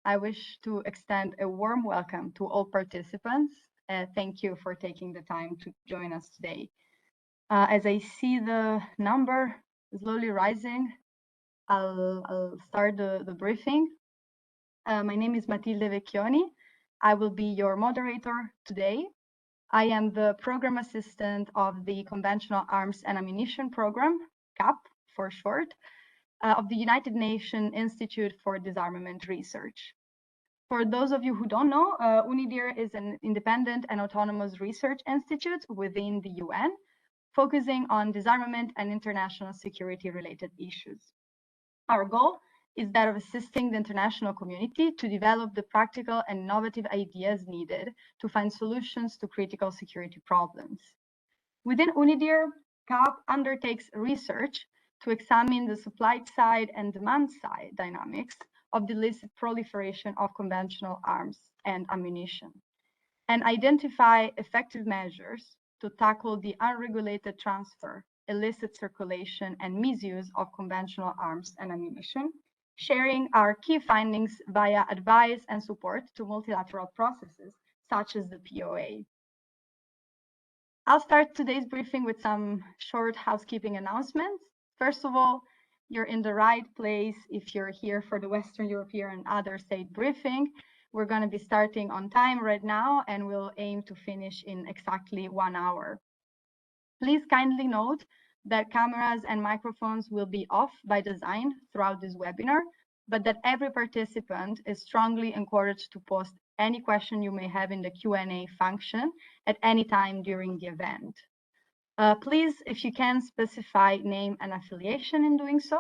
I wish to extend a warm welcome to all participants. Thank you for taking the time to join us today. As I see the number slowly rising, I'll start the briefing. My name is Matilde Vecchioni. I will be your moderator today. I am the program assistant of the Conventional Arms and Ammunition Program, CAP for short, of the United Nations Institute for Disarmament Research. For those of you who don't know, UNIDIR is an independent and autonomous research institute within the UN, focusing on disarmament and international security-related issues. Our goal is that of assisting the international community to develop the practical and innovative ideas needed to find solutions to critical security problems. Within UNIDIR, CAP undertakes research to examine the supply side and demand side dynamics of the illicit proliferation of conventional arms and ammunition, and identify effective measures to tackle the unregulated transfer, illicit circulation, and misuse of conventional arms and ammunition, sharing our key findings via advice and support to multilateral processes such as the PoA. I'll start today's briefing with some short housekeeping announcements. First of all, you're in the right place if you're here for the Western European and other state briefing. We're going to be starting on time right now, and we'll aim to finish in exactly 1 hour. Please kindly note that cameras and microphones will be off by design throughout this webinar, but that every participant is strongly encouraged to post any question you may have in the Q&A function at any time during the event. Please, if you can, specify name and affiliation in doing so.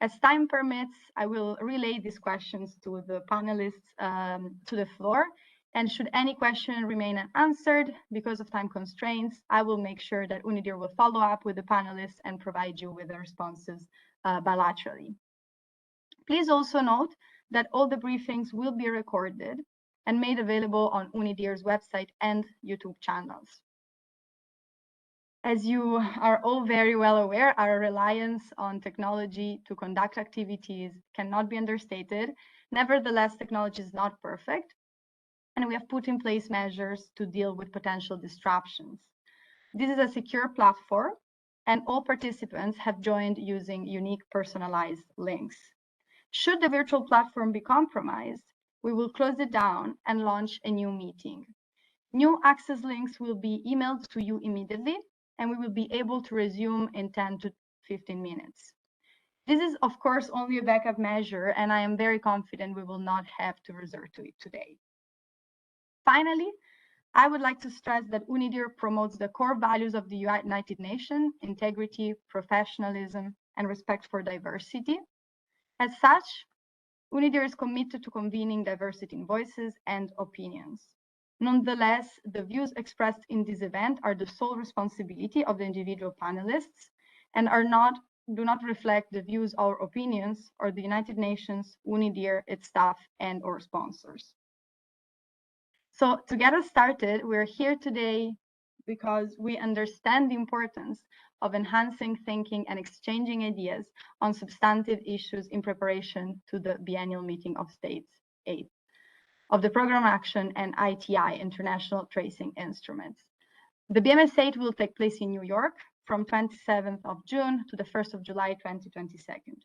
As time permits, I will relay these questions to the panelists to the floor. And should any question remain unanswered because of time constraints, I will make sure that UNIDIR will follow up with the panelists and provide you with the responses bilaterally. Please also note that all the briefings will be recorded and made available on UNIDIR's website and YouTube channels. As you are all very well aware, our reliance on technology to conduct activities cannot be understated. Nevertheless, technology is not perfect, and we have put in place measures to deal with potential disruptions. This is a secure platform, and all participants have joined using unique personalized links. Should the virtual platform be compromised, we will close it down and launch a new meeting. New access links will be emailed to you immediately, and we will be able to resume in 10 to 15 minutes. This is, of course, only a backup measure, and I am very confident we will not have to resort to it today. Finally, I would like to stress that UNIDIR promotes the core values of the United Nations: integrity, professionalism, and respect for diversity. As such, UNIDIR is committed to convening diversity in voices and opinions. Nonetheless, the views expressed in this event are the sole responsibility of the individual panelists and do not reflect the views or opinions of the United Nations, UNIDIR, its staff, and or sponsors. So to get us started, we're here today because we understand the importance of enhancing thinking and exchanging ideas on substantive issues in preparation to the Biennial Meeting of States 8 of the Program Action and ITI, International Tracing Instruments. The BMS 8 will take place in New York from 27th of June to the 1st of July 2022.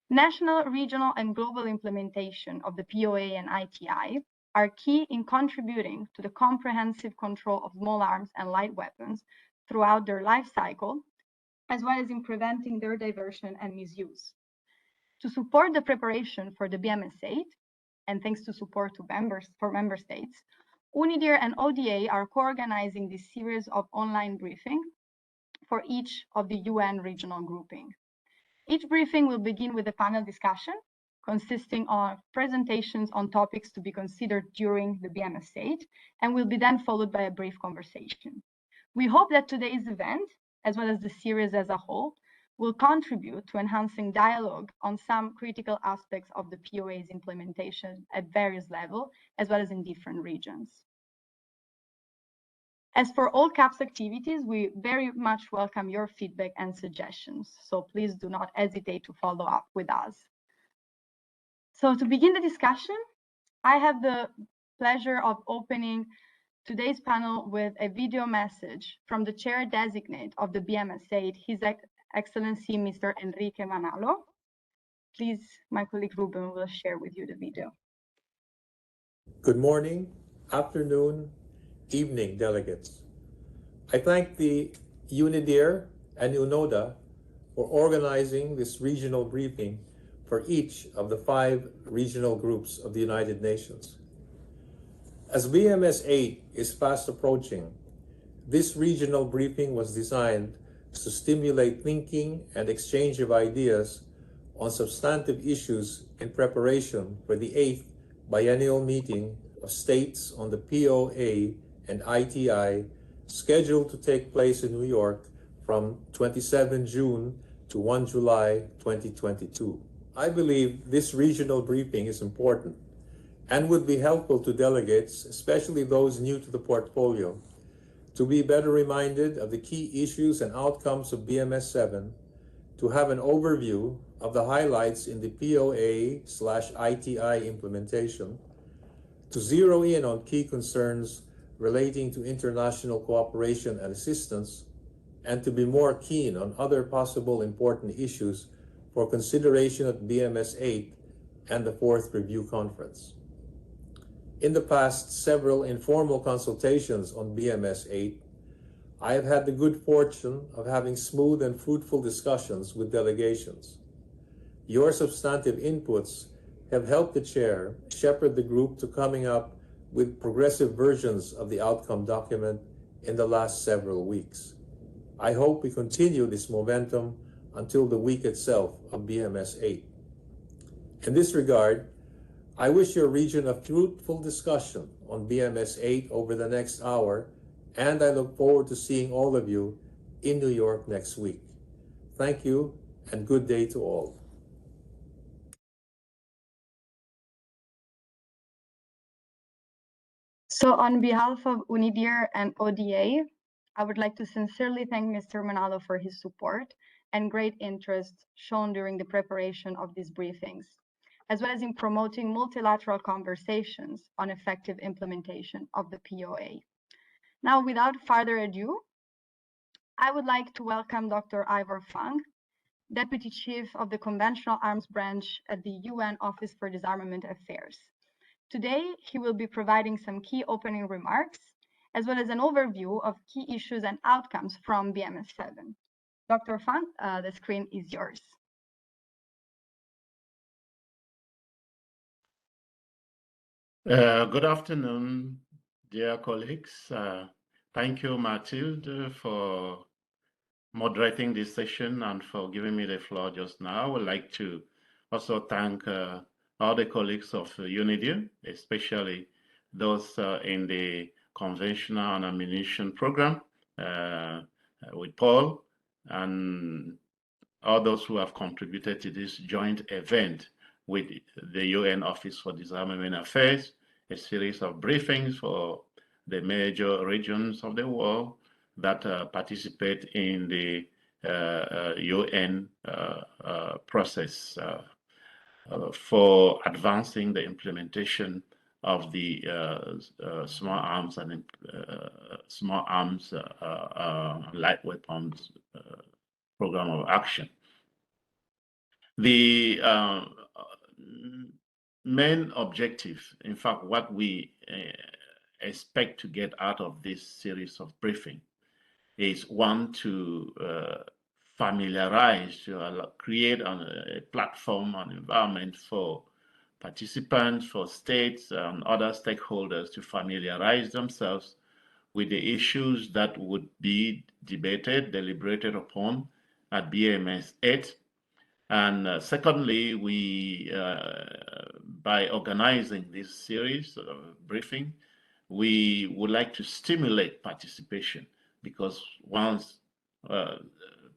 National, regional, and global implementation of the PoA and ITI are key in contributing to the comprehensive control of small arms and light weapons throughout their life cycle, as well as in preventing their diversion and misuse. To support the preparation for the BMS 8, and thanks to support to member states, UNIDIR and ODA are co-organizing this series of online briefings for each of the UN regional grouping. Each briefing will begin with a panel discussion consisting of presentations on topics to be considered during the BMS 8, and will be then followed by a brief conversation. We hope that today's event, as well as the series as a whole, will contribute to enhancing dialogue on some critical aspects of the PoA's implementation at various levels, as well as in different regions. As for all CAPS activities, we very much welcome your feedback and suggestions, so please do not hesitate to follow up with us. So to begin the discussion, I have the pleasure of opening today's panel with a video message from the chair designate of the BMS 8, His Excellency Mr. Enrique Manalo. Please, my colleague Ruben will share with you the video. Good morning, afternoon, evening, delegates. I thank the UNIDIR and UNODA for organizing this regional briefing for each of the 5 regional groups of the United Nations. As BMS 8 is fast approaching, this regional briefing was designed to stimulate thinking and exchange of ideas on substantive issues in preparation for the 8th Biennial Meeting of States on the PoA and ITI, scheduled to take place in New York from 27 June to 1 July 2022. I believe this regional briefing is important and would be helpful to delegates, especially those new to the portfolio, to be better reminded of the key issues and outcomes of BMS 7, to have an overview of the highlights in the PoA/ITI implementation, to zero in on key concerns relating to international cooperation and assistance, and to be more keen on other possible important issues for consideration at BMS 8 and the 4th Review Conference. In the past several informal consultations on BMS 8, I have had the good fortune of having smooth and fruitful discussions with delegations. Your substantive inputs have helped the chair shepherd the group to coming up with progressive versions of the outcome document in the last several weeks. I hope we continue this momentum until the week itself of BMS 8. In this regard, I wish your region a fruitful discussion on BMS 8 over the next hour, and I look forward to seeing all of you in New York next week. Thank you, and good day to all. So on behalf of UNIDIR and ODA, I would like to sincerely thank Mr. Manalo for his support and great interest shown during the preparation of these briefings, as well as in promoting multilateral conversations on effective implementation of the PoA. Now, without further ado, I would like to welcome Dr. Ivor Fung, Deputy Chief of the Conventional Arms Branch at the UN Office for Disarmament Affairs. Today, he will be providing some key opening remarks, as well as an overview of key issues and outcomes from BMS 7. Dr. Fung, the screen is yours. Good afternoon, dear colleagues. Thank you, Mathilde, for moderating this session and for giving me the floor just now. I would like to also thank all the colleagues of UNIDIR, especially those in the Conventional and Ammunition Program with Paul, and all those who have contributed to this joint event with the UN Office for Disarmament Affairs, a series of briefings for the major regions of the world that participate in the UN process for advancing the implementation of the small arms and light weapons program of action. The main objective, in fact, what we expect to get out of this series of briefing is one, to familiarize, to create a platform, an environment for participants, for states and other stakeholders to familiarize themselves with the issues that would be debated, deliberated upon at BMS 8. And secondly, we, by organizing this series of briefing, we would like to stimulate participation, because once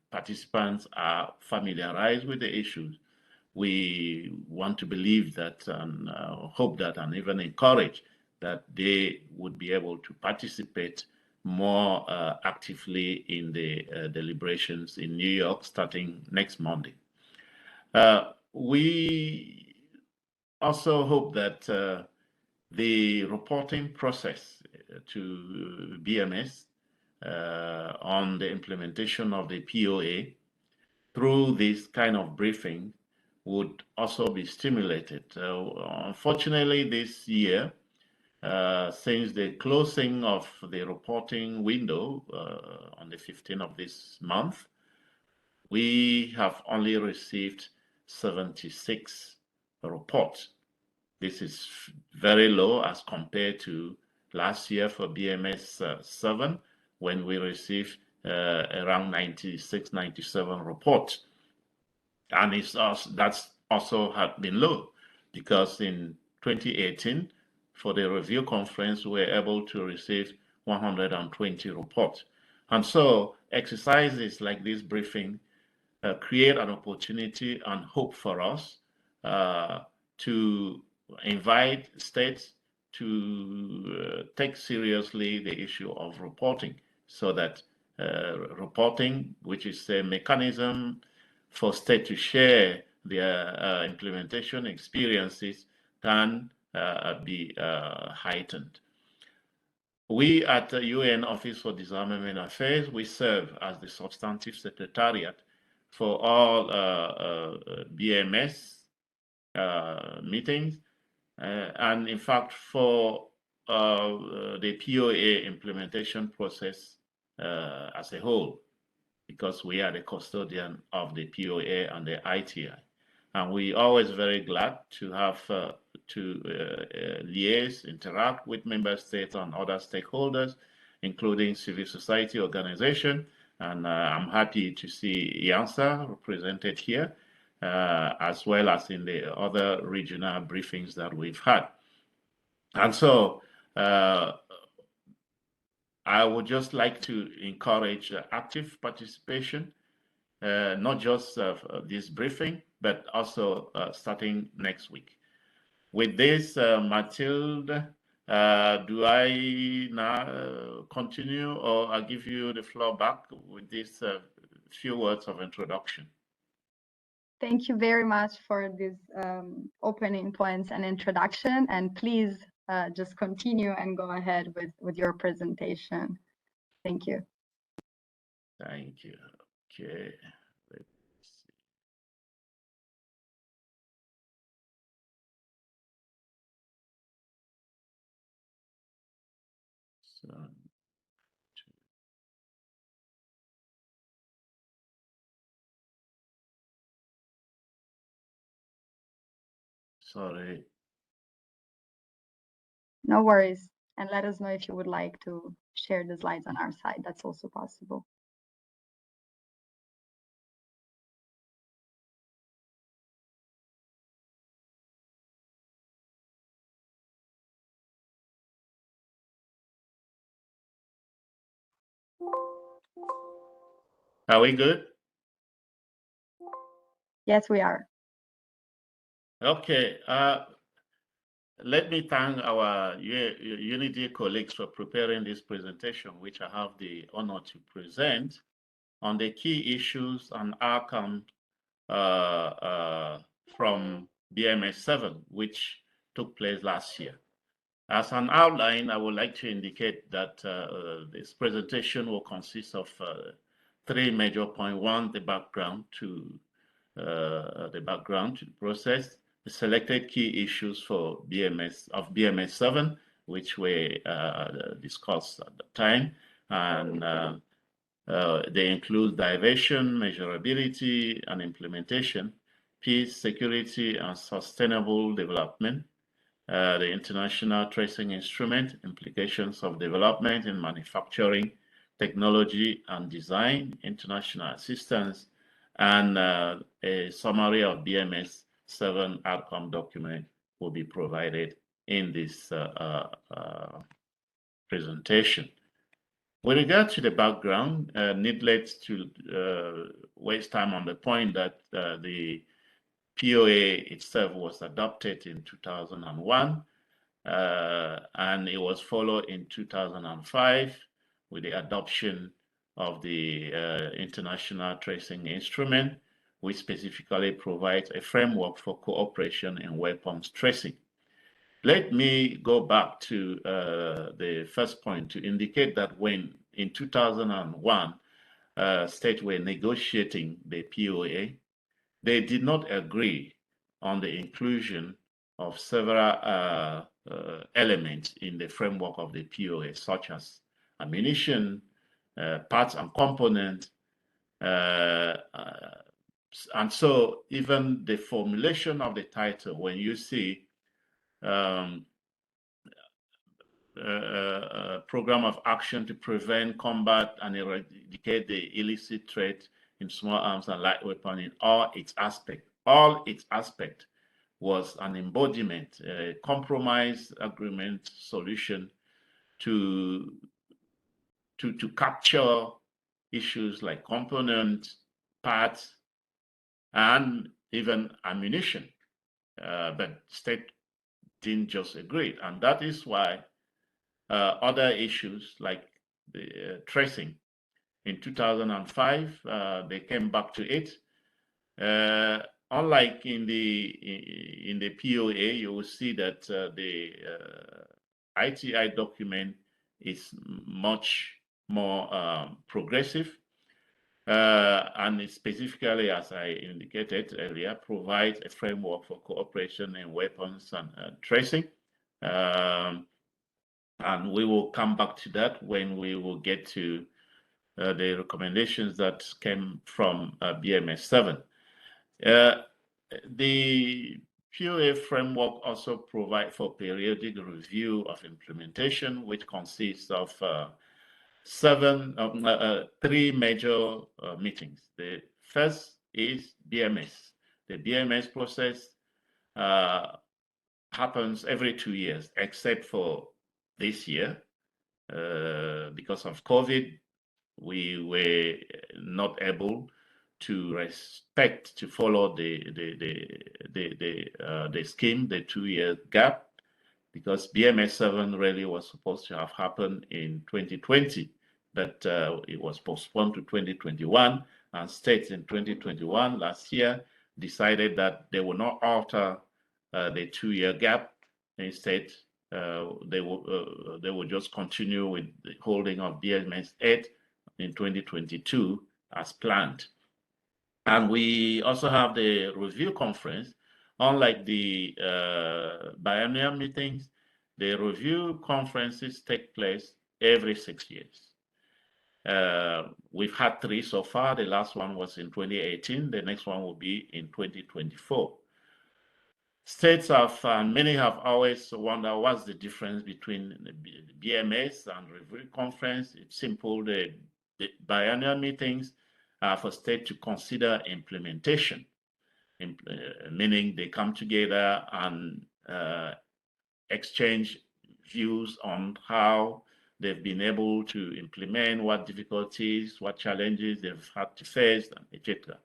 participants are familiarized with the issues, we want to believe that and hope that and even encourage that they would be able to participate more actively in the deliberations in New York starting next Monday. We also hope that the reporting process to BMS on the implementation of the PoA through this kind of briefing would also be stimulated. Unfortunately, this year, since the closing of the reporting window on the 15th of this month, we have only received 76 reports. This is very low as compared to last year for BMS 7, when we received around 96, 97 reports. And that's also had been low, because in 2018, for the review conference, we were able to receive 120 reports. And so exercises like this briefing create an opportunity and hope for us to invite states to take seriously the issue of reporting, so that reporting, which is a mechanism for states to share their implementation experiences, can be heightened. We at the UN Office for Disarmament Affairs, we serve as the substantive secretariat for all BMS meetings, and in fact for the PoA implementation process as a whole, because we are the custodian of the PoA and the ITI. And we always very glad to have to liaise, interact with member states and other stakeholders, including civil society organizations. And I'm happy to see IANSA represented here, as well as in the other regional briefings that we've had. And so I would just like to encourage active participation, not just this briefing, but also starting next week. With this, Mathilde, do I now continue, or I'll give you the floor back with these few words of introduction? Thank you very much for these opening points and introduction, and please just continue and go ahead with your presentation. Thank you. Thank you. Okay. Let's see. So, sorry. No worries. And let us know if you would like to share the slides on our side. That's also possible. Are we good? Yes, we are. Okay. Let me thank our UNIDIR colleagues for preparing this presentation, which I have the honor to present on the key issues and outcomes from BMS 7, which took place last year. As an outline, I would like to indicate that this presentation will consist of three major points. One, the background to the process, the selected key issues for BMS 7, which we discussed at the time, and they include diversion, measurability, and implementation, peace, security, and sustainable development, the international tracing instrument, implications of development in manufacturing, technology and design, international assistance, and a summary of BMS 7 outcome document will be provided in this presentation. With regard to the background, needless to waste time on the point that the PoA itself was adopted in 2001, and it was followed in 2005 with the adoption of the International Tracing Instrument, which specifically provides a framework for cooperation in weapons tracing. Let me go back to the first point to indicate that when in 2001, states were negotiating the PoA, they did not agree on the inclusion of several elements in the framework of the PoA, such as ammunition, parts and components, and so even the formulation of the title, when you see program of action to prevent, combat, and eradicate the illicit trade in small arms and light weapons in all its aspects was an embodiment, a compromise agreement solution to capture issues like components, parts, and even ammunition. But state didn't just agree, and that is why other issues like the tracing in 2005, they came back to it. Unlike in the PoA, you will see that the ITI document is much more progressive, and it specifically, as I indicated earlier, provides a framework for cooperation in weapons and tracing. And we will come back to that when we will get to the recommendations that came from BMS 7. The PoA framework also provides for periodic review of implementation, which consists of three major meetings. The first is BMS. The BMS process happens every 2 years, except for this year. Because of COVID, we were not able to follow the scheme, the 2-year gap, because BMS 7 really was supposed to have happened in 2020, but it was postponed to 2021, and states in 2021 last year decided that they will not alter the 2-year gap. Instead, they will just continue with the holding of BMS 8 in 2022 as planned. And we also have the review conference. Unlike the biennial meetings, the review conferences take place every 6 years. We've had 3 so far. The last one was in 2018. The next one will be in 2024. States have, and many have always wondered what's the difference between the BMS and review conference. It's simple. The biennial meetings are for states to consider implementation, meaning they come together and exchange views on how they've been able to implement, what difficulties, what challenges they've had to face, etc.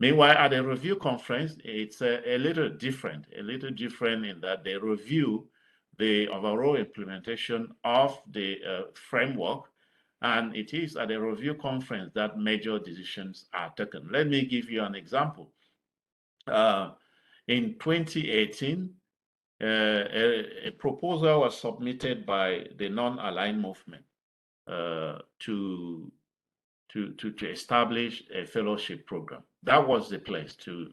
Meanwhile, at the review conference, it's a little different in that they review the overall implementation of the framework, and it is at the review conference that major decisions are taken. Let me give you an example. In 2018, a proposal was submitted by the non-aligned movement to establish a fellowship program. That was the place to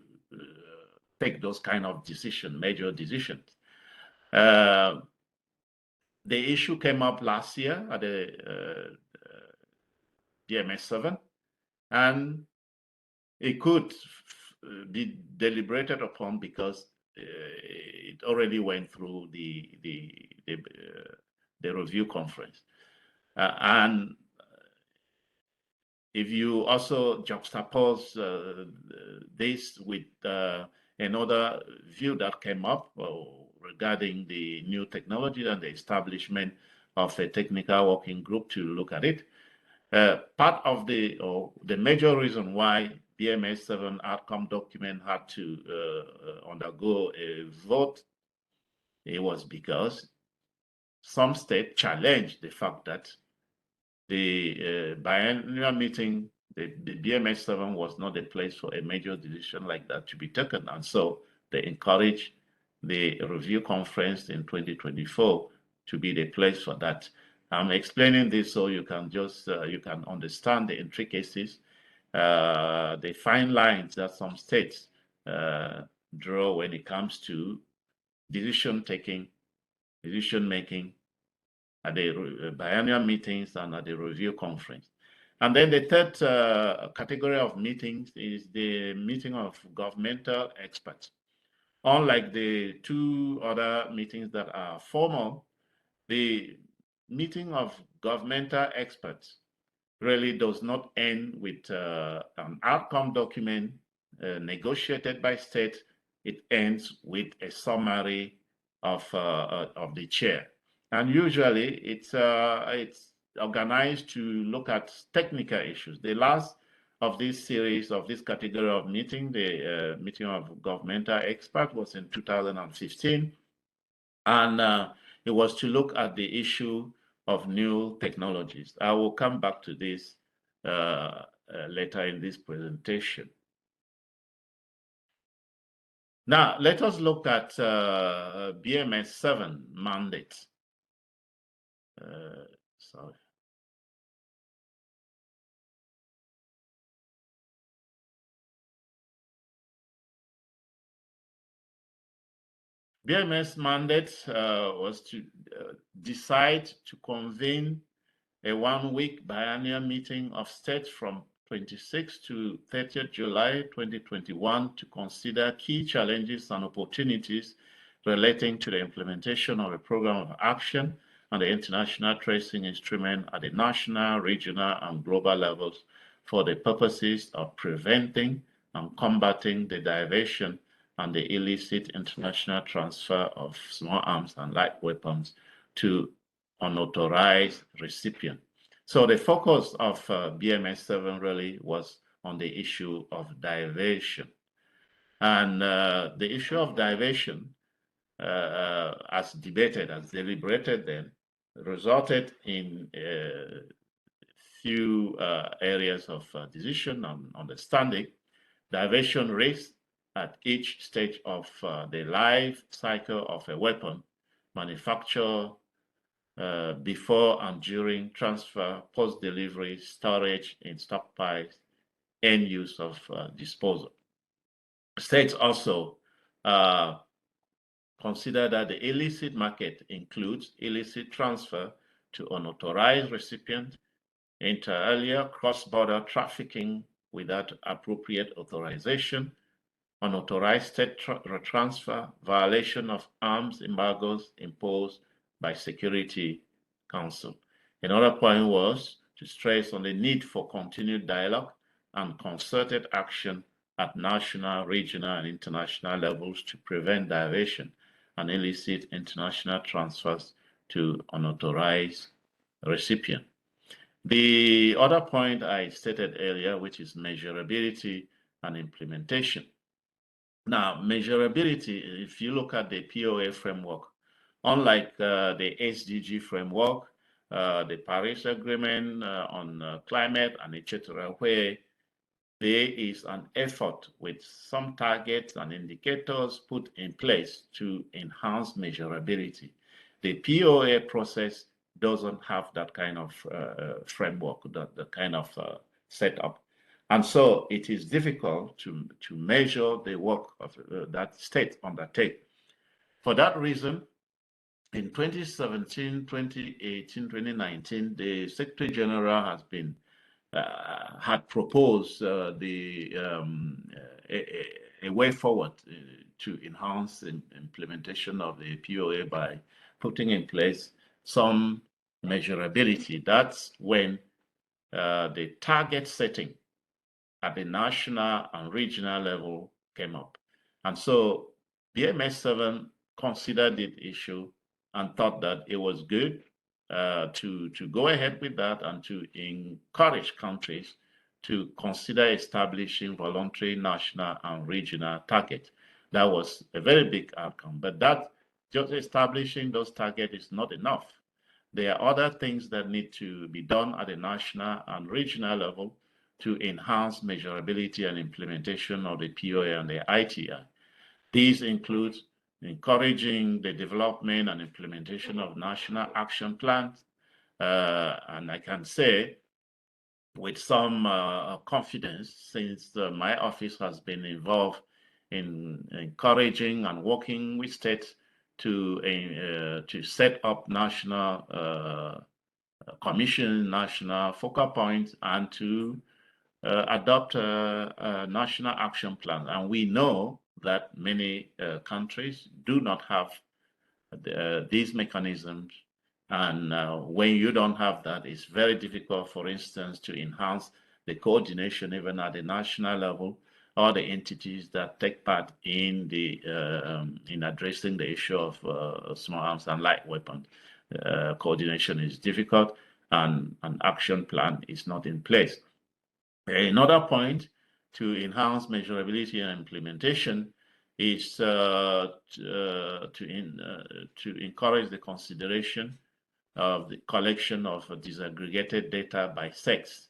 take those kind of major decisions. The issue came up last year at the BMS 7, and it could be deliberated upon because it already went through the review conference. And if you also juxtapose this with another view that came up regarding the new technology and the establishment of a technical working group to look at it, part of the major reason why BMS 7 outcome document had to undergo a vote, it was because some states challenged the fact that the biennial meeting the BMS 7 was not a place for a major decision like that to be taken. And so they encouraged the review conference in 2024 to be the place for that. I'm explaining this so you can just you can understand the intricacies, the fine lines that some states draw when it comes to decision making at the biennial meetings and at the review conference. And then the third category of meetings is the meeting of governmental experts. Unlike the two other meetings that are formal, the meeting of governmental experts really does not end with an outcome document negotiated by state. It ends with a summary of the chair. And usually it's organized to look at technical issues. The last of this series of this category of meeting, the meeting of governmental experts, was in 2015. And it was to look at the issue of new technologies. I will come back to this later in this presentation. Now, let us look at BMS 7 mandate. Sorry. BMS mandate was to decide to convene a one-week biennial meeting of states from 26 to 30th July 2021 to consider key challenges and opportunities relating to the implementation of a program of action and the international tracing instrument at the national, regional, and global levels for the purposes of preventing and combating the diversion and the illicit international transfer of small arms and light weapons to unauthorized recipient. So the focus of BMS 7 really was on the issue of diversion. And the issue of diversion, as debated, as deliberated then, resulted in a few areas of decision and understanding. Diversion risks at each stage of the life cycle of a weapon, manufacture, before and during transfer, post-delivery, storage in stockpiles, and use of disposal. States also consider that the illicit market includes illicit transfer to unauthorized recipient, inter alia cross-border trafficking without appropriate authorization, unauthorized state transfer, violation of arms embargoes imposed by Security Council. Another point was to stress on the need for continued dialogue and concerted action at national, regional, and international levels to prevent diversion and illicit international transfers to unauthorized recipient. The other point I stated earlier, which is measurability and implementation. Now, measurability, if you look at the PoA framework, unlike the SDG framework, the Paris Agreement on climate and etc., where there is an effort with some targets and indicators put in place to enhance measurability. The PoA process doesn't have that kind of framework, that kind of setup. And so it is difficult to measure the work of that state undertake. For that reason, in 2017, 2018, 2019, the Secretary General has been had proposed a way forward to enhance the implementation of the PoA by putting in place some measurability. That's when the target setting at the national and regional level came up. And so BMS 7 considered the issue and thought that it was good to go ahead with that and to encourage countries to consider establishing voluntary national and regional targets. That was a very big outcome, but that just establishing those targets is not enough. There are other things that need to be done at the national and regional level to enhance measurability and implementation of the PoA and the ITI. These include encouraging the development and implementation of national action plans. And I can say with some confidence, since my office has been involved in encouraging and working with states to set up national commission, national focal points, and to adopt a national action plan. And we know that many countries do not have these mechanisms. And when you don't have that, it's very difficult, for instance, to enhance the coordination even at the national level, or the entities that take part in the in addressing the issue of small arms and light weapons. Coordination is difficult, and an action plan is not in place. Another point to enhance measurability and implementation is to encourage the consideration of the collection of disaggregated data by sex.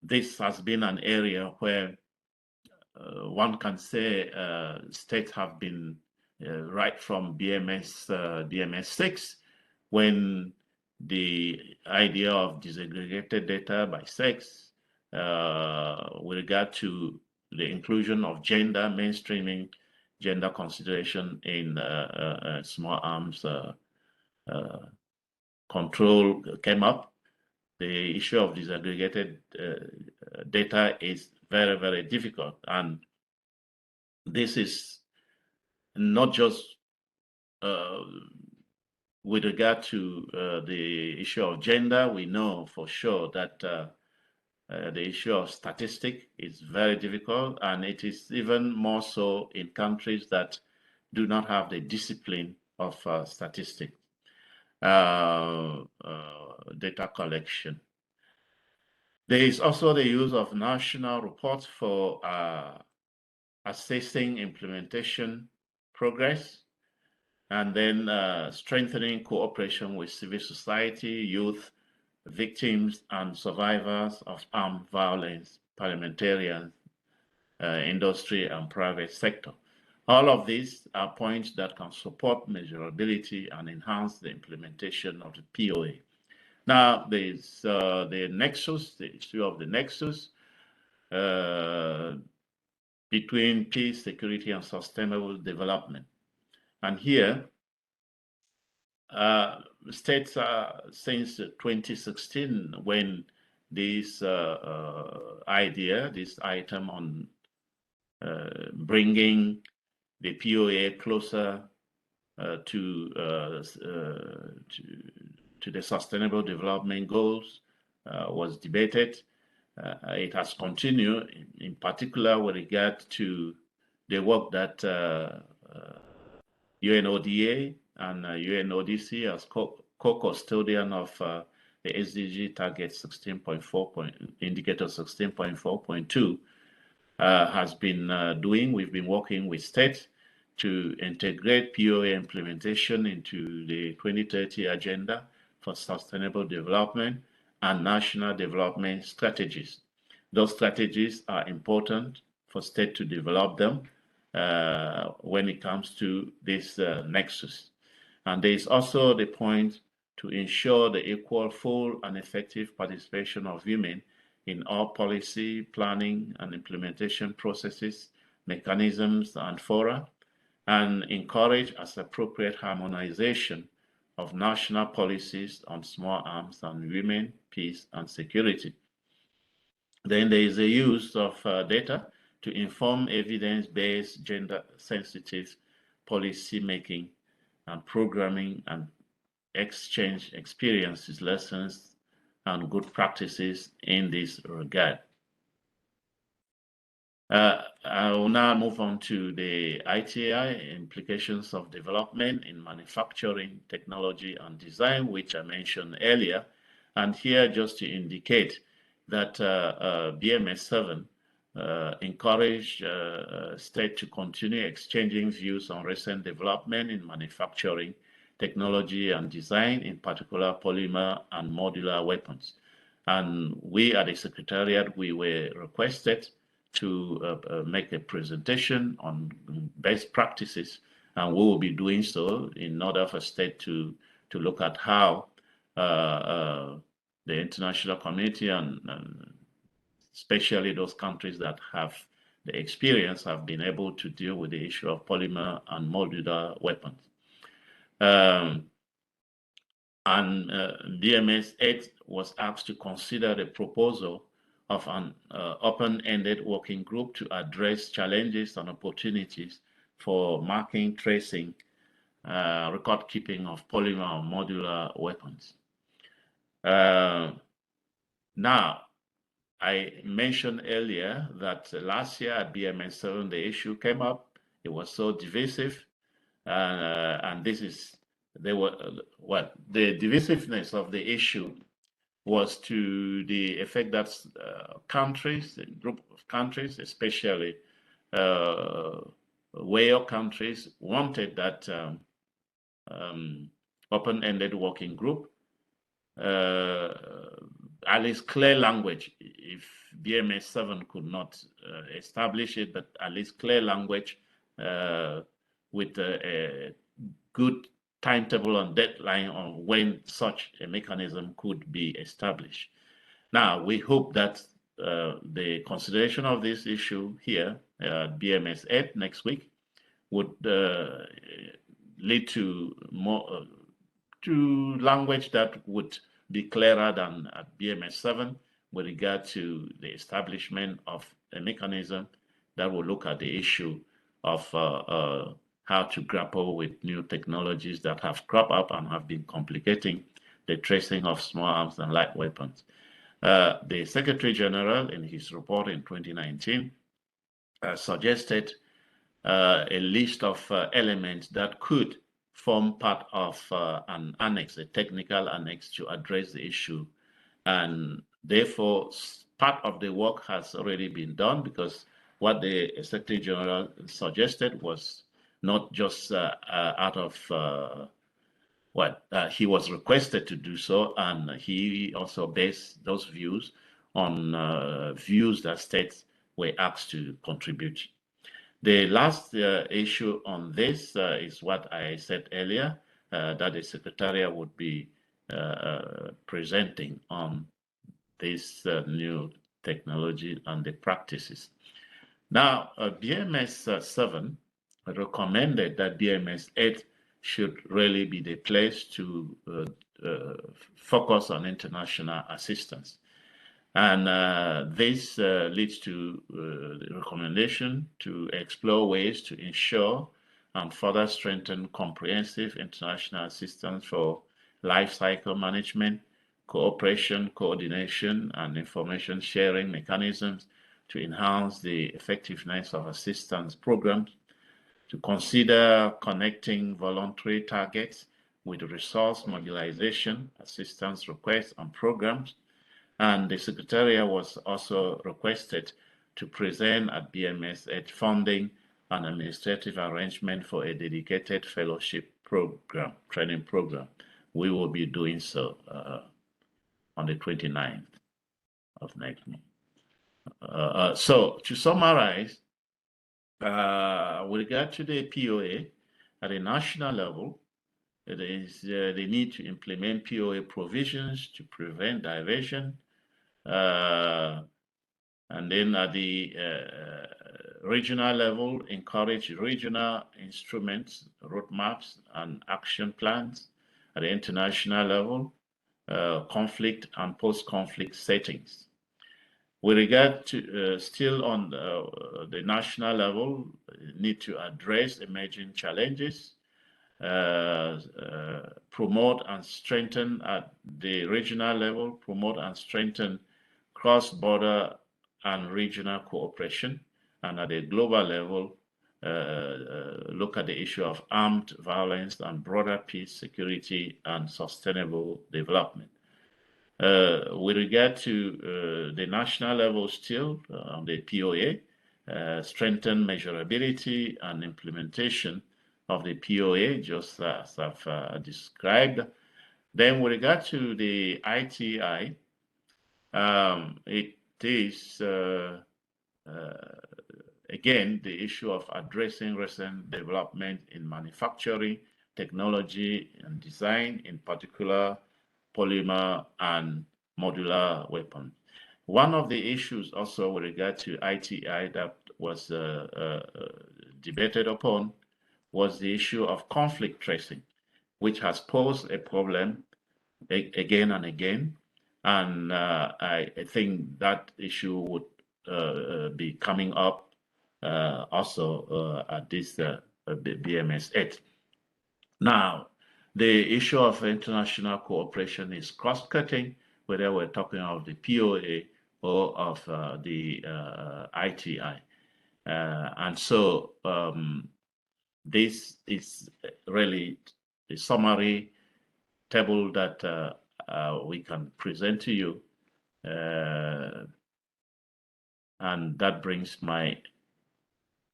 This has been an area where one can say states have been right from BMS 6, when the idea of disaggregated data by sex with regard to the inclusion of gender, mainstreaming gender consideration in small arms control came up. The issue of disaggregated data is very, very difficult. And this is not just with regard to the issue of gender. We know for sure that the issue of statistic is very difficult, and it is even more so in countries that do not have the discipline of statistics. Data collection. There is also the use of national reports for assessing implementation progress, and then strengthening cooperation with civil society, youth, victims and survivors of armed violence, parliamentarians, industry and private sector. All of these are points that can support measurability and enhance the implementation of the PoA. Now, there's the nexus, the issue of the nexus between peace, security, and sustainable development. And here, states since 2016, when this idea, this item on bringing the PoA closer to the Sustainable Development Goals was debated. It has continued, in particular with regard to the work that UNODA and UNODC as co-custodian of the SDG target 16.4, indicator 16.4.2 has been doing. We've been working with states to integrate PoA implementation into the 2030 agenda for sustainable development and national development strategies. Those strategies are important for states to develop them when it comes to this nexus. And there is also the point to ensure the equal, full, and effective participation of women in all policy, planning, and implementation processes, mechanisms, and fora, and encourage as appropriate harmonization of national policies on small arms and women, peace, and security. Then there is the use of data to inform evidence-based, gender-sensitive policy making and programming, and exchange experiences, lessons, and good practices in this regard. I will now move on to the ITI, implications of development in manufacturing, technology, and design, which I mentioned earlier. And here, just to indicate that BMS 7 encouraged states to continue exchanging views on recent development in manufacturing, technology, and design, in particular polymer and modular weapons. And we at the Secretariat, we were requested to make a presentation on best practices, and we will be doing so in order for state to look at how the international community and especially those countries that have the experience have been able to deal with the issue of polymer and modular weapons. And BMS 8 was asked to consider the proposal of an open-ended working group to address challenges and opportunities for marking, tracing, record keeping of polymer and modular weapons. Now, I mentioned earlier that last year at BMS 7, the issue came up. It was so divisive, and this is the divisiveness of the issue was to the effect that countries, a group of countries, especially whale countries, wanted that open-ended working group. At least clear language, if BMS 7 could not establish it, but at least clear language with a good timetable and deadline on when such a mechanism could be established. Now, we hope that the consideration of this issue here at BMS 8 next week would lead to more to language that would be clearer than at BMS 7 with regard to the establishment of a mechanism that will look at the issue of how to grapple with new technologies that have cropped up and have been complicating the tracing of small arms and light weapons. The Secretary General, in his report in 2019, suggested a list of elements that could form part of an annex, a technical annex to address the issue. And therefore, part of the work has already been done, because what the Secretary General suggested was not just out of he was requested to do so, and he also based those views on views that states were asked to contribute. The last issue on this is what I said earlier, that the Secretariat would be presenting on this new technology and the practices. Now, BMS 7 recommended that BMS 8 should really be the place to focus on international assistance. And this leads to the recommendation to explore ways to ensure and further strengthen comprehensive international assistance for life cycle management, cooperation, coordination, and information sharing mechanisms to enhance the effectiveness of assistance programs, to consider connecting voluntary targets with resource mobilization, assistance requests, and programs. And the Secretariat was also requested to present at BMS 8 funding and administrative arrangement for a dedicated fellowship program, training program. We will be doing so on the 29th of next month. So to summarize, with regard to the PoA, at a national level, it is the need to implement PoA provisions to prevent diversion. And then at the regional level, encourage regional instruments, roadmaps, and action plans. At the international level, conflict and post-conflict settings. With regard to still on the national level, need to address emerging challenges, promote and strengthen at the regional level, promote and strengthen cross-border and regional cooperation, and at the global level, look at the issue of armed violence and broader peace, security, and sustainable development. With regard to the national level still, on the PoA, strengthen measurability and implementation of the PoA, just as I've described. Then with regard to the ITI, It is again the issue of addressing recent development in manufacturing, technology, and design, in particular polymer and modular weapons. One of the issues also with regard to ITI that was debated upon was the issue of conflict tracing, which has posed a problem again and again. And I think that issue would be coming up also at this BMS 8. Now, the issue of international cooperation is cross-cutting, whether we're talking of the PoA or of the ITI. And so this is really the summary table that we can present to you. And that brings my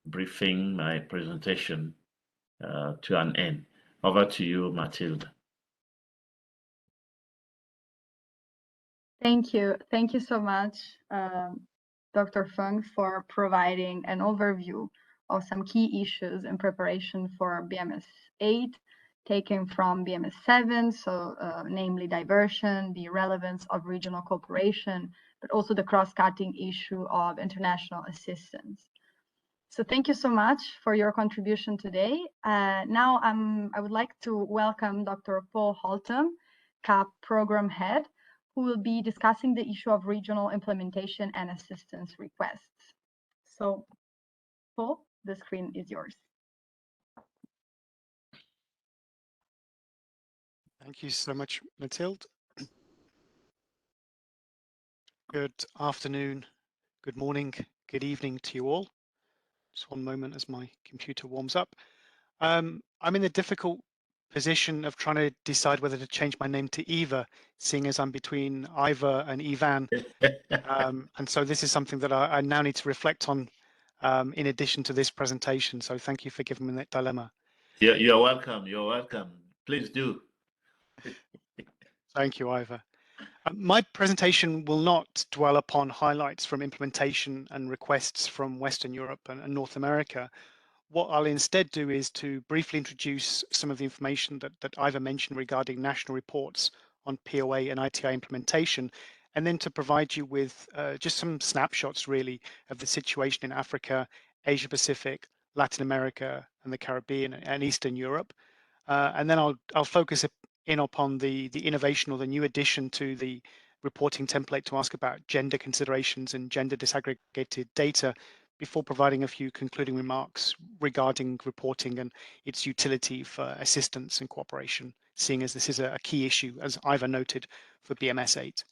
briefing, my presentation to an end. Over to you, Matilda. Thank you. Thank you so much, Dr. Fung, for providing an overview of some key issues in preparation for BMS 8, taken from BMS 7, so namely diversion, the relevance of regional cooperation, but also the cross-cutting issue of international assistance. So thank you so much for your contribution today. Now I would like to welcome Dr. Paul Holtom, CAP Program Head, who will be discussing the issue of regional implementation and assistance requests. So, Paul, the screen is yours. Thank you so much, Mathilde. Good afternoon, good morning, good evening to you all. Just one moment as my computer warms up. I'm in the difficult position of trying to decide whether to change my name to Eva, seeing as I'm between Iva and Ivan. And so this is something that I now need to reflect on in addition to this presentation. So thank you for giving me that dilemma. You're welcome. You're welcome. Please do. Thank you, Iva. My presentation will not dwell upon highlights from implementation and requests from Western Europe and North America. What I'll instead do is to briefly introduce some of the information that Iva mentioned regarding national reports on PoA and ITI implementation, and then to provide you with just some snapshots really of the situation in Africa, Asia Pacific, Latin America, and the Caribbean and Eastern Europe. And then I'll focus in upon the innovation or the new addition to the reporting template to ask about gender considerations and gender disaggregated data before providing a few concluding remarks regarding reporting and its utility for assistance and cooperation, seeing as this is a key issue, as Iva noted, for BMS 8.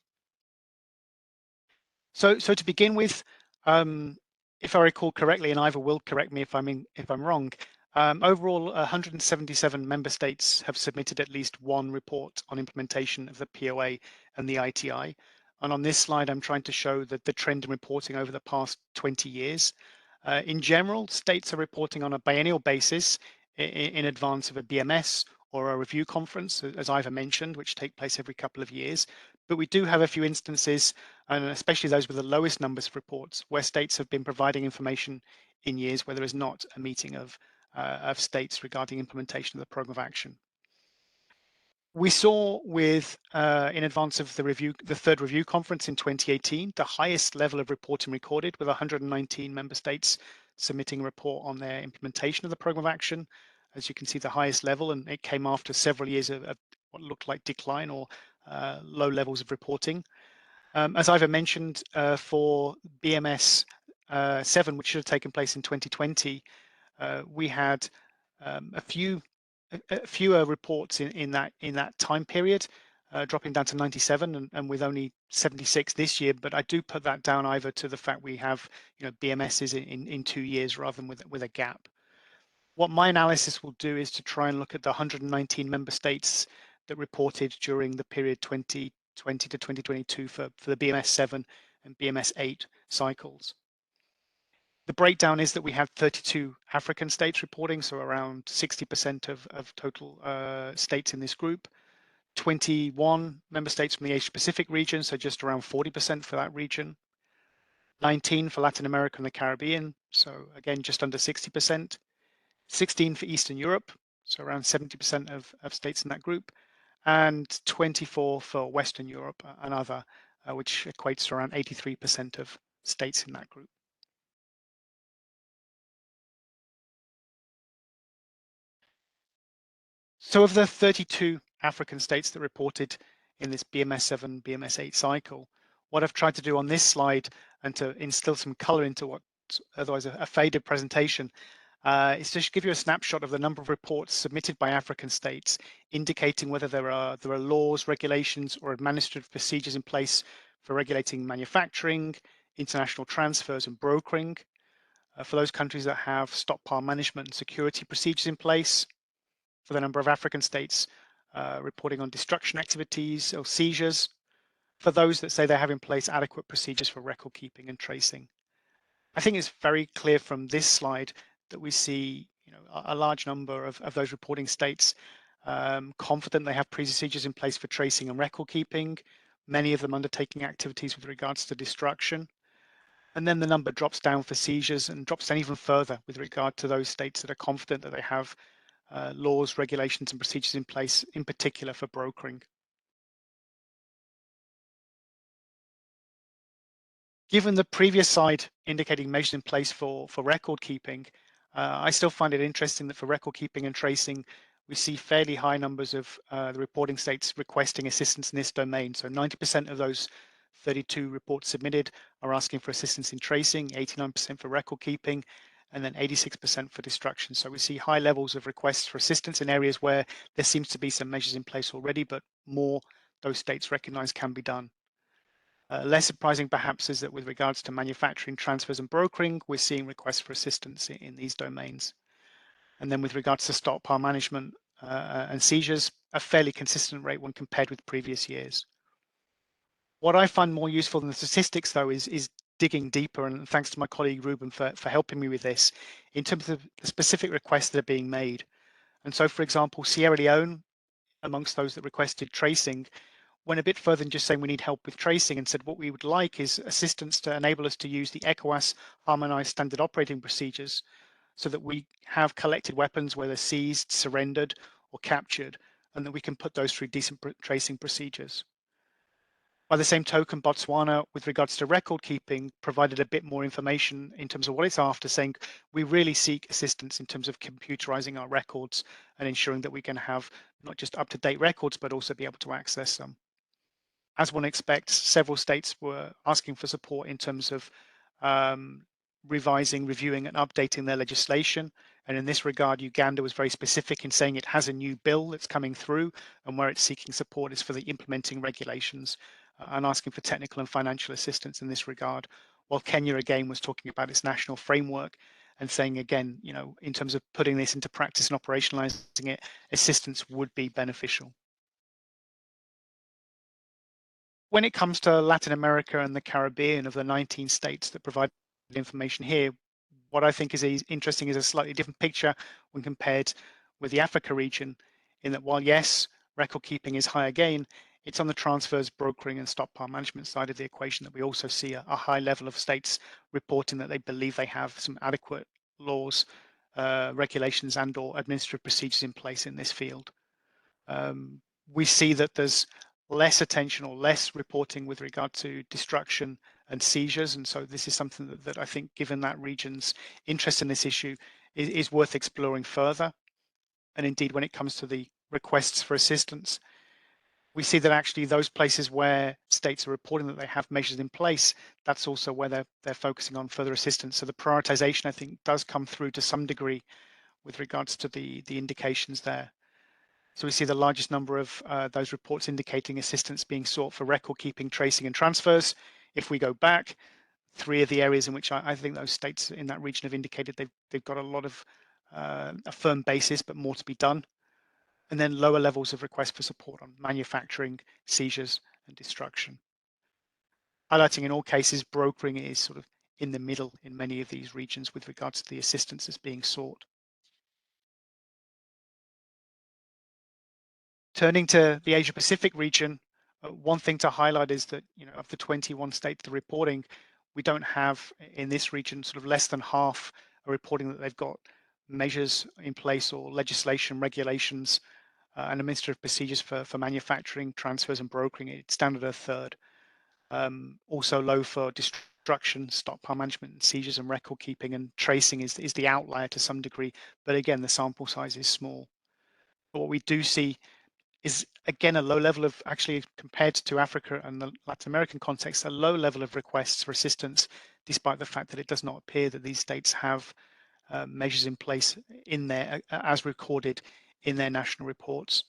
So to begin with, if I recall correctly, and Iva will correct me if I'm wrong, overall, 177 member states have submitted at least one report on implementation of the PoA and the ITI. And on this slide, I'm trying to show that the trend in reporting over the past 20 years. In general, states are reporting on a biennial basis in advance of a BMS or a review conference, as Iva mentioned, which take place every couple of years. But we do have a few instances, and especially those with the lowest numbers of reports, where states have been providing information in years where there is not a meeting of states regarding implementation of the program of action. We saw in advance of the third review conference in 2018, the highest level of reporting recorded, with 119 member states submitting a report on their implementation of the program of action. As you can see, the highest level, and it came after several years of what looked like decline or low levels of reporting. As Iva mentioned, for BMS 7, which should have taken place in 2020, we had fewer reports in that time period, dropping down to 97, and with only 76 this year. But I do put that down either to the fact we have BMSs in 2 years rather than with a gap. What my analysis will do is to try and look at the 119 member states that reported during the period 2020 to 2022 for the BMS 7 and BMS 8 cycles. The breakdown is that we have 32 African states reporting, so around 60% of total states in this group, 21 member states from the Asia Pacific region, so just around 40% for that region. 19 for Latin America and the Caribbean, so again, just under 60%. 16 for Eastern Europe, so around 70% of states in that group, and 24 for Western Europe and other, which equates to around 83% of states in that group. So of the 32 African states that reported in this BMS 7, BMS 8 cycle, what I've tried to do on this slide and to instill some color into what otherwise a faded presentation is to give you a snapshot of the number of reports submitted by African states, indicating whether there are laws, regulations, or administrative procedures in place for regulating manufacturing, international transfers, and brokering. For those countries that have stockpile management and security procedures in place, for the number of African states reporting on destruction activities or seizures, for those that say they have in place adequate procedures for record keeping and tracing. I think it's very clear from this slide that we see a large number of those reporting states confident they have procedures in place for tracing and record keeping, many of them undertaking activities with regards to destruction. And then the number drops down for seizures and drops down even further with regard to those states that are confident that they have laws, regulations, and procedures in place, in particular for brokering. Given the previous slide indicating measures in place for record keeping, I still find it interesting that for record keeping and tracing, we see fairly high numbers of the reporting states requesting assistance in this domain. So 90% of those 32 reports submitted are asking for assistance in tracing, 89% for record keeping, and then 86% for destruction. So we see high levels of requests for assistance in areas where there seems to be some measures in place already, but more those states recognize can be done. Less surprising perhaps is that with regards to manufacturing, transfers, and brokering, we're seeing requests for assistance in these domains. And then with regards to stockpile management and seizures, a fairly consistent rate when compared with previous years. What I find more useful than the statistics, though, is digging deeper, and thanks to my colleague Ruben for helping me with this, in terms of the specific requests that are being made. And so, for example, Sierra Leone, amongst those that requested tracing, went a bit further than just saying we need help with tracing and said what we would like is assistance to enable us to use the ECOWAS harmonized standard operating procedures so that we have collected weapons, whether seized, surrendered, or captured, and that we can put those through decent tracing procedures. By the same token, Botswana, with regards to record keeping, provided a bit more information in terms of what it's after, saying we really seek assistance in terms of computerizing our records and ensuring that we can have not just up-to-date records, but also be able to access them. As one expects, several states were asking for support in terms of revising, reviewing, and updating their legislation. And in this regard, Uganda was very specific in saying it has a new bill that's coming through, and where it's seeking support is for the implementing regulations and asking for technical and financial assistance in this regard. While Kenya, again, was talking about its national framework and saying, again, in terms of putting this into practice and operationalizing it, assistance would be beneficial. When it comes to Latin America and the Caribbean, of the 19 states that provide information here, what I think is interesting is a slightly different picture when compared with the Africa region, in that while yes, record keeping is high again, it's on the transfers, brokering, and stockpile management side of the equation that we also see a high level of states reporting that they believe they have some adequate laws, regulations, and/or administrative procedures in place in this field. We see that there's less attention or less reporting with regard to destruction and seizures. And so this is something that I think, given that region's interest in this issue, is worth exploring further. And indeed, when it comes to the requests for assistance, we see that actually those places where states are reporting that they have measures in place, that's also where they're focusing on further assistance. So the prioritization, I think, does come through to some degree with regards to the indications there. So we see the largest number of those reports indicating assistance being sought for record keeping, tracing, and transfers. If we go back, 3 of the areas in which I think those states in that region have indicated they've got a lot of a firm basis, but more to be done. And then lower levels of requests for support on manufacturing, seizures, and destruction. Highlighting in all cases, brokering is sort of in the middle in many of these regions with regards to the assistance that's being sought. Turning to the Asia Pacific region, one thing to highlight is that, of the 21 states that are reporting, we don't have in this region sort of less than half are reporting that they've got measures in place or legislation, regulations, and administrative procedures for manufacturing, transfers, and brokering. It's down at a third. Also low for destruction, stockpile management, and seizures and record keeping, and tracing is the outlier to some degree. But again, the sample size is small. But what we do see is, again, a low level of, actually compared to Africa and the Latin American context, a low level of requests for assistance, despite the fact that it does not appear that these states have measures in place in there as recorded in their national reports.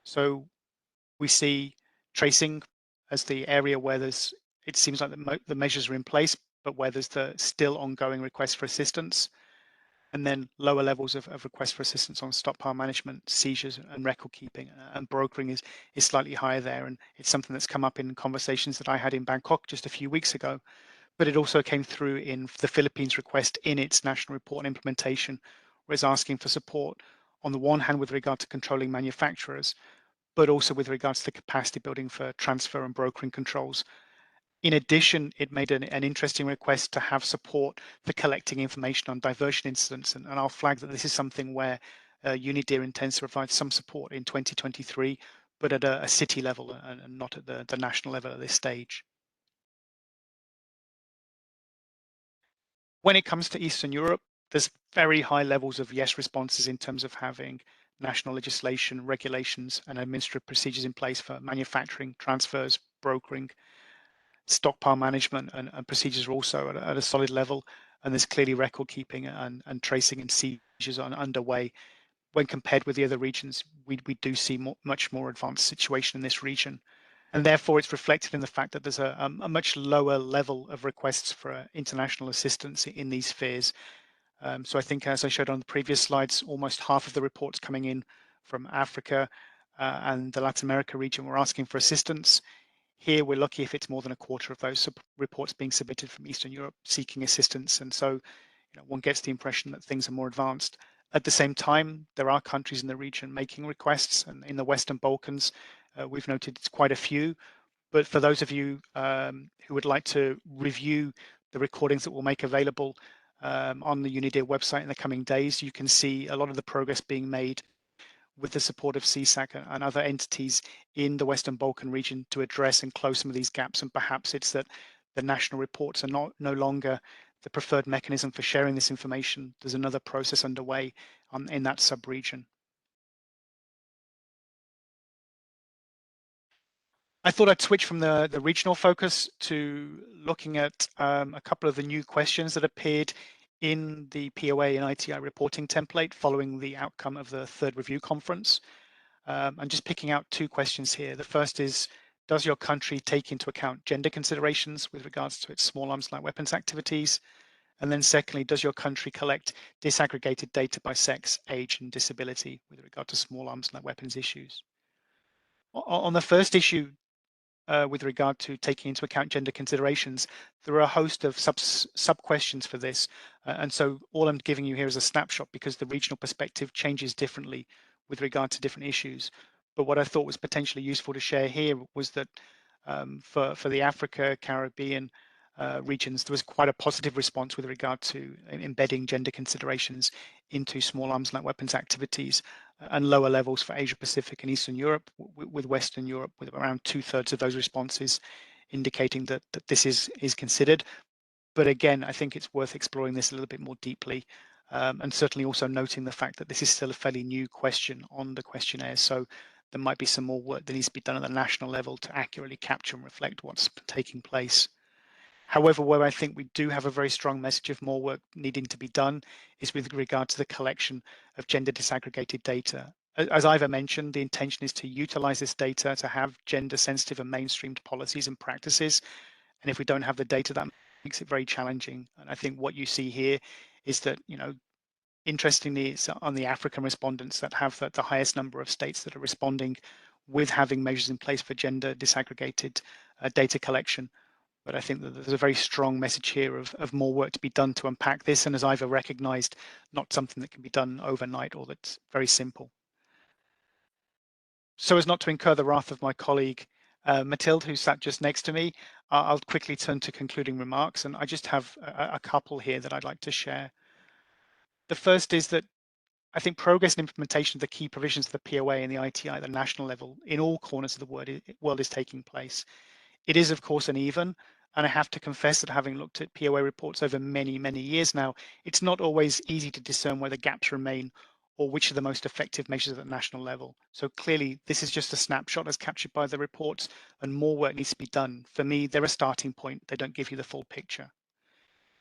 So we see tracing as the area where it seems like the measures are in place, but where there's the still ongoing requests for assistance. And then lower levels of requests for assistance on stockpile management, seizures, and record keeping, and brokering is slightly higher there. And it's something that's come up in conversations that I had in Bangkok just a few weeks ago. But it also came through in the Philippines request in its national report and implementation, where it's asking for support on the one hand with regard to controlling manufacturers, but also with regards to the capacity building for transfer and brokering controls. In addition, it made an interesting request to have support for collecting information on diversion incidents, and I'll flag that this is something where UNIDIR intends to provide some support in 2023, but at a city level and not at the national level at this stage. When it comes to Eastern Europe, there's very high levels of yes responses in terms of having national legislation, regulations, and administrative procedures in place for manufacturing, transfers, brokering. Stockpile management and procedures are also at a solid level, and there's clearly record keeping and tracing and seizures underway. When compared with the other regions, we do see much more advanced situation in this region. And therefore, it's reflected in the fact that there's a much lower level of requests for international assistance in these spheres. So I think, as I showed on the previous slides, almost half of the reports coming in from Africa and the Latin America region were asking for assistance. Here, we're lucky if it's more than a quarter of those reports being submitted from Eastern Europe seeking assistance. And so one gets the impression that things are more advanced. At the same time, there are countries in the region making requests, and in the Western Balkans, we've noted it's quite a few. But for those of you who would like to review the recordings that we'll make available on the UNIDIR website in the coming days, you can see a lot of the progress being made with the support of CSAC and other entities in the Western Balkan region to address and close some of these gaps. And perhaps it's that the national reports are no longer the preferred mechanism for sharing this information. There's another process underway in that sub-region. I thought I'd switch from the regional focus to looking at a couple of the new questions that appeared in the PoA and ITI reporting template following the outcome of the third review conference. I'm just picking out two questions here. The first is, does your country take into account gender considerations with regards to its small arms light weapons activities? And then secondly, does your country collect disaggregated data by sex, age, and disability with regard to small arms light weapons issues? On the first issue, with regard to taking into account gender considerations, there are a host of sub-questions for this. And so all I'm giving you here is a snapshot because the regional perspective changes differently with regard to different issues. But what I thought was potentially useful to share here was that for the Africa, Caribbean regions, there was quite a positive response with regard to embedding gender considerations into small arms light weapons activities, and lower levels for Asia Pacific and Eastern Europe, with Western Europe with around 2/3 of those responses indicating that this is considered. But again, I think it's worth exploring this a little bit more deeply, and certainly also noting the fact that this is still a fairly new question on the questionnaire. So there might be some more work that needs to be done at the national level to accurately capture and reflect what's taking place. However, where I think we do have a very strong message of more work needing to be done is with regard to the collection of gender disaggregated data. As Iva mentioned, the intention is to utilize this data to have gender sensitive and mainstreamed policies and practices. And if we don't have the data, that makes it very challenging. And I think what you see here is that, interestingly, it's on the African respondents that have the highest number of states that are responding with having measures in place for gender disaggregated data collection. But I think that there's a very strong message here of more work to be done to unpack this, and as Iva recognized, not something that can be done overnight or that's very simple. so as not to incur the wrath of my colleague Mathilde, who sat just next to me, I'll quickly turn to concluding remarks, and I just have a couple here that I'd like to share. The first is that I think progress and implementation of the key provisions of the PoA and the ITI at the national level in all corners of the world is taking place. It is, of course, uneven, and I have to confess that having looked at PoA reports over many, many years now, it's not always easy to discern whether gaps remain or which are the most effective measures at the national level. So clearly, this is just a snapshot as captured by the reports, and more work needs to be done. For me, they're a starting point. They don't give you the full picture.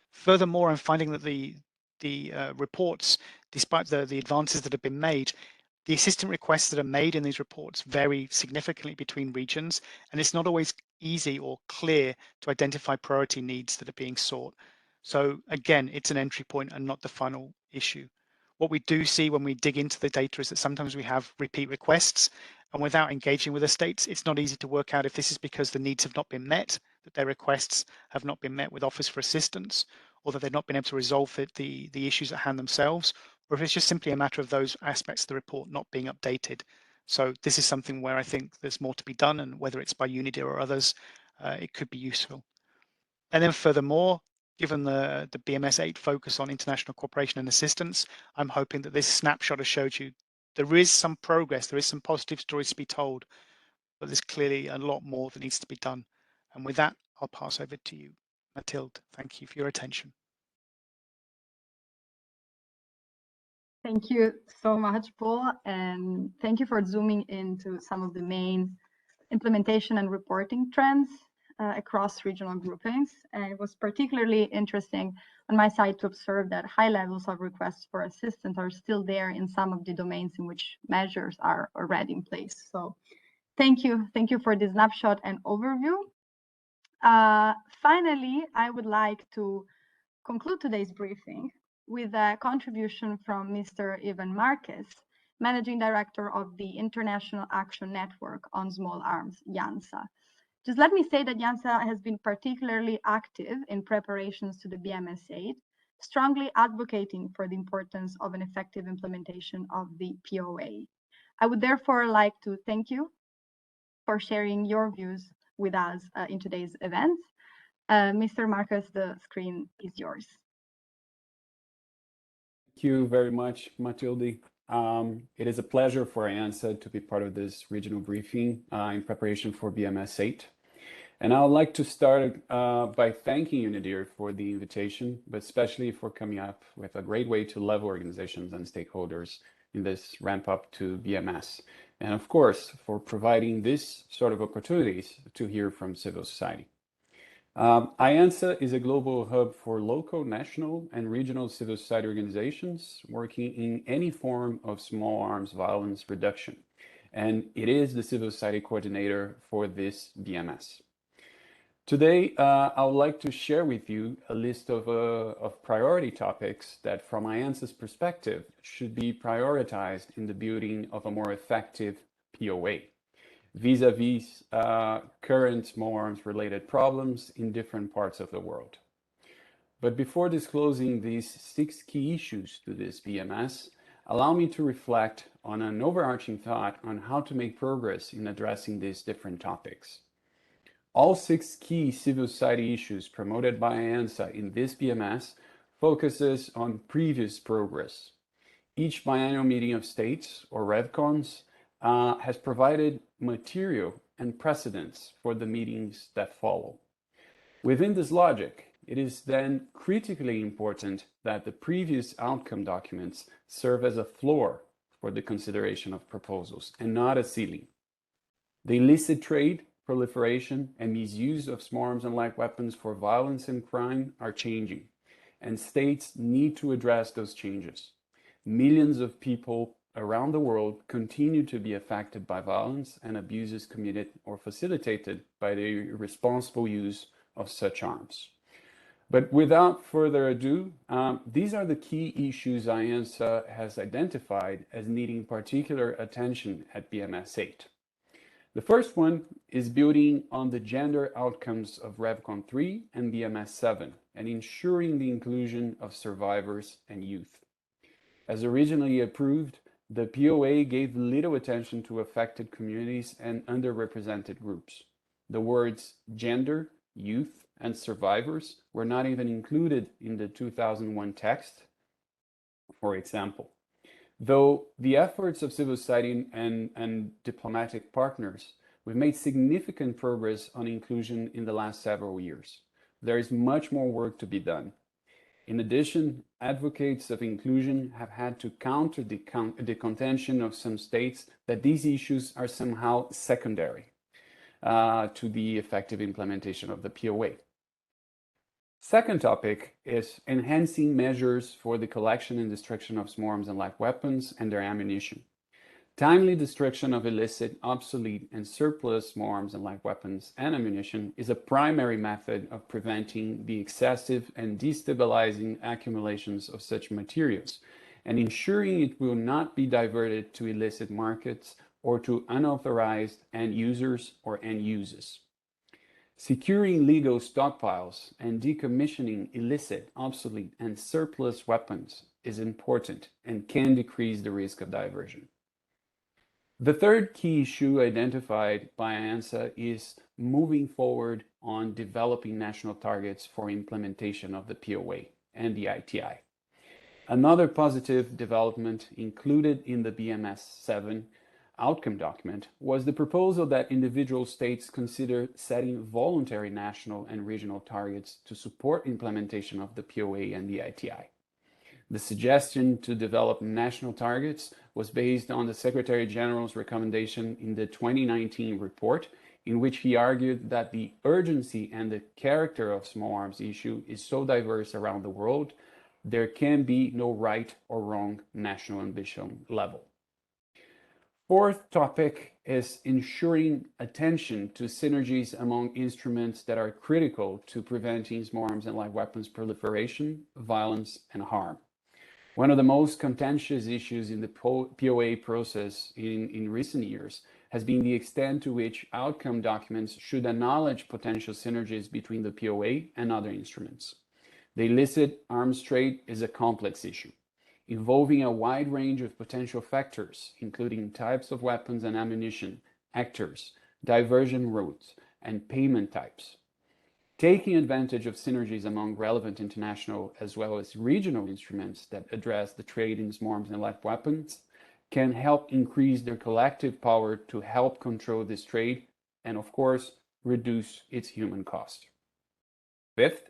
Furthermore, I'm finding that the reports, despite the advances that have been made, the assistant requests that are made in these reports vary significantly between regions, and it's not always easy or clear to identify priority needs that are being sought. So again, it's an entry point and not the final issue. What we do see when we dig into the data is that sometimes we have repeat requests, and without engaging with the states, it's not easy to work out if this is because the needs have not been met, that their requests have not been met with offers for assistance, or that they've not been able to resolve the issues at hand themselves, or if it's just simply a matter of those aspects of the report not being updated. So this is something where I think there's more to be done, and whether it's by UNIDIR or others, it could be useful. And then furthermore, given the BMS 8 focus on international cooperation and assistance, I'm hoping that this snapshot has showed you there is some progress, there is some positive stories to be told, but there's clearly a lot more that needs to be done. And with that, I'll pass over to you, Mathilde. Thank you for your attention. Thank you so much, Paul, and thank you for zooming into some of the main implementation and reporting trends across regional groupings. And it was particularly interesting on my side to observe that high levels of requests for assistance are still there in some of the domains in which measures are already in place. So thank you for this snapshot and overview. Finally, I would like to conclude today's briefing with a contribution from Mr. Ivan Marquez, Managing Director of the International Action Network on Small Arms, JANSA. Just let me say that JANSA has been particularly active in preparations to the BMS 8, strongly advocating for the importance of an effective implementation of the PoA. I would therefore like to thank you for sharing your views with us in today's event. Mr. Marquez, the screen is yours. Thank you very much, Mathilde. It is a pleasure for JANSA to be part of this regional briefing in preparation for BMS 8. And I would like to start by thanking UNIDIR for the invitation, but especially for coming up with a great way to level organizations and stakeholders in this ramp up to BMS. And of course, for providing this sort of opportunities to hear from civil society. IANSA is a global hub for local, national, and regional civil society organizations working in any form of small arms violence reduction. And it is the civil society coordinator for this BMS. Today, I would like to share with you a list of priority topics that from IANSA's perspective should be prioritized in the building of a more effective PoA. Vis-a-vis current small arms related problems in different parts of the world. But before disclosing these 6 key issues to this BMS, allow me to reflect on an overarching thought on how to make progress in addressing these different topics. All 6 key civil society issues promoted by IANSA in this BMS focuses on previous progress. Each Biennial Meeting of States, or RevCons, has provided material and precedents for the meetings that follow. Within this logic, it is then critically important that the previous outcome documents serve as a floor for the consideration of proposals and not a ceiling. The illicit trade, proliferation, and misuse of small arms and light weapons for violence and crime are changing, and states need to address those changes. Millions of people around the world continue to be affected by violence and abuses committed or facilitated by the irresponsible use of such arms. But without further ado, these are the key issues IANSA has identified as needing particular attention at BMS 8. The first one is building on the gender outcomes of RevCon 3 and BMS 7 and ensuring the inclusion of survivors and youth. As originally approved, The PoA gave little attention to affected communities and underrepresented groups. The words gender, youth, and survivors were not even included in the 2001 text, for example. Though the efforts of civil society and diplomatic partners, we've made significant progress on inclusion in the last several years. There is much more work to be done. In addition, advocates of inclusion have had to counter the contention of some states that these issues are somehow secondary to the effective implementation of the PoA. Second topic is enhancing measures for the collection and destruction of small arms and light weapons and their ammunition. Timely destruction of illicit, obsolete, and surplus small arms and light weapons and ammunition is a primary method of preventing the excessive and destabilizing accumulations of such materials and ensuring it will not be diverted to illicit markets or to unauthorized end users or end uses. Securing legal stockpiles and decommissioning illicit, obsolete, and surplus weapons is important and can decrease the risk of diversion. The third key issue identified by ANSA is moving forward on developing national targets for implementation of the PoA and the ITI. Another positive development included in the BMS 7 outcome document was the proposal that individual states consider setting voluntary national and regional targets to support implementation of the PoA and the ITI. The suggestion to develop national targets was based on the Secretary General's recommendation in the 2019 report, in which he argued that the urgency and the character of small arms issue is so diverse around the world, there can be no right or wrong national ambition level. Fourth topic is ensuring attention to synergies among instruments that are critical to preventing small arms and light weapons proliferation, violence, and harm. One of the most contentious issues in the PoA process in recent years has been the extent to which outcome documents should acknowledge potential synergies between the PoA and other instruments. The illicit arms trade is a complex issue, involving a wide range of potential factors, including types of weapons and ammunition, actors, diversion routes, and payment types. Taking advantage of synergies among relevant international as well as regional instruments that address the trade in small arms and light weapons can help increase their collective power to help control this trade and, of course, reduce its human cost. Fifth,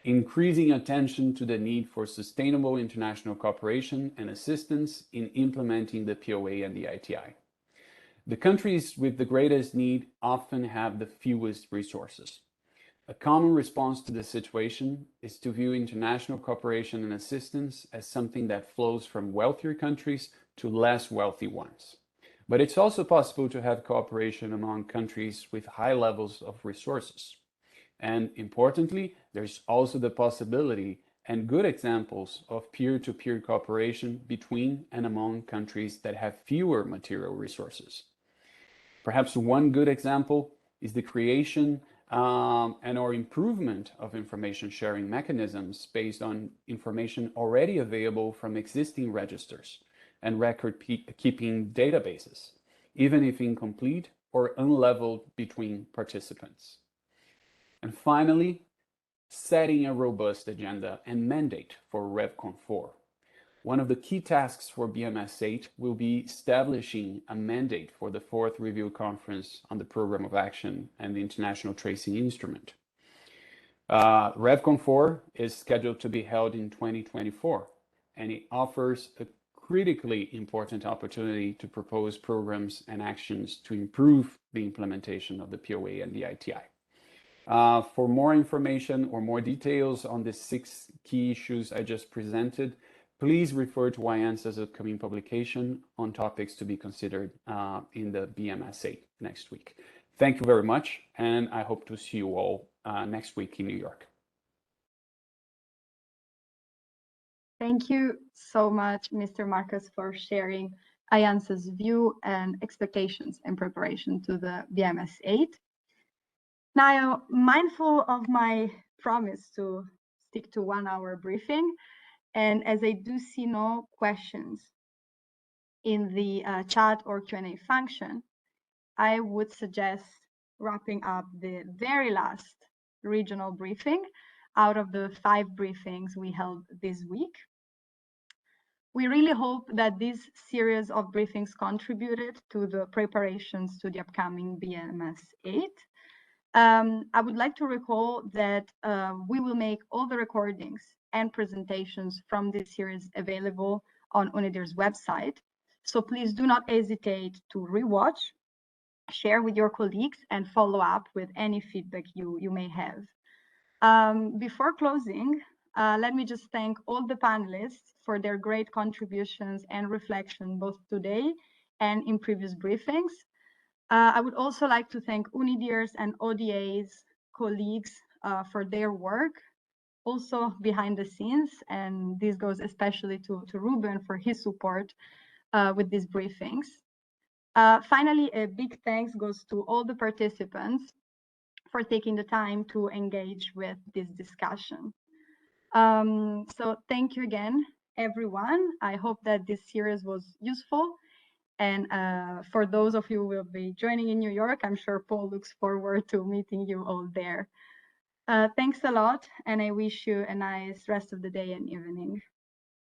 increasing attention to the need for sustainable international cooperation and assistance in implementing the PoA and the ITI. The countries with the greatest need often have the fewest resources. A common response to this situation is to view international cooperation and assistance as something that flows from wealthier countries to less wealthy ones. But it's also possible to have cooperation among countries with high levels of resources. And importantly, there's also the possibility and good examples of peer-to-peer cooperation between and among countries that have fewer material resources. Perhaps one good example is the creation and/or improvement of information sharing mechanisms based on information already available from existing registers and record-keeping databases, even if incomplete or unleveled between participants. And finally, setting a robust agenda and mandate for RevCon 4. One of the key tasks for BMS 8 will be establishing a mandate for the 4th Review Conference on the Program of Action and the International Tracing Instrument. RevCon 4 is scheduled to be held in 2024, and it offers a critically important opportunity to propose programs and actions to improve the implementation of the PoA and the ITI. For more information or more details on the 6 key issues I just presented, please refer to IANSA's upcoming publication on topics to be considered in the BMS 8 next week. Thank you very much, and I hope to see you all next week in New York. Thank you so much, Mr. Marcus, for sharing IANSA's view and expectations in preparation to the BMS 8. Now, mindful of my promise to stick to 1 hour briefing, and as I do see no questions in the chat or Q&A function, I would suggest wrapping up the very last regional briefing out of the 5 briefings we held this week. We really hope that this series of briefings contributed to the preparations to the upcoming BMS 8. I would like to recall that we will make all the recordings and presentations from this series available on UNIDIR's website. So please do not hesitate to rewatch, share with your colleagues, and follow up with any feedback you may have. Before closing, let me just thank all the panelists for their great contributions and reflection both today and in previous briefings. I would also like to thank UNIDIR's and ODA's colleagues for their work, also behind the scenes, and this goes especially to Ruben for his support with these briefings. Finally, a big thanks goes to all the participants for taking the time to engage with this discussion. So thank you again, everyone. I hope that this series was useful. And for those of you who will be joining in New York, I'm sure Paul looks forward to meeting you all there. Thanks a lot, and I wish you a nice rest of the day and evening.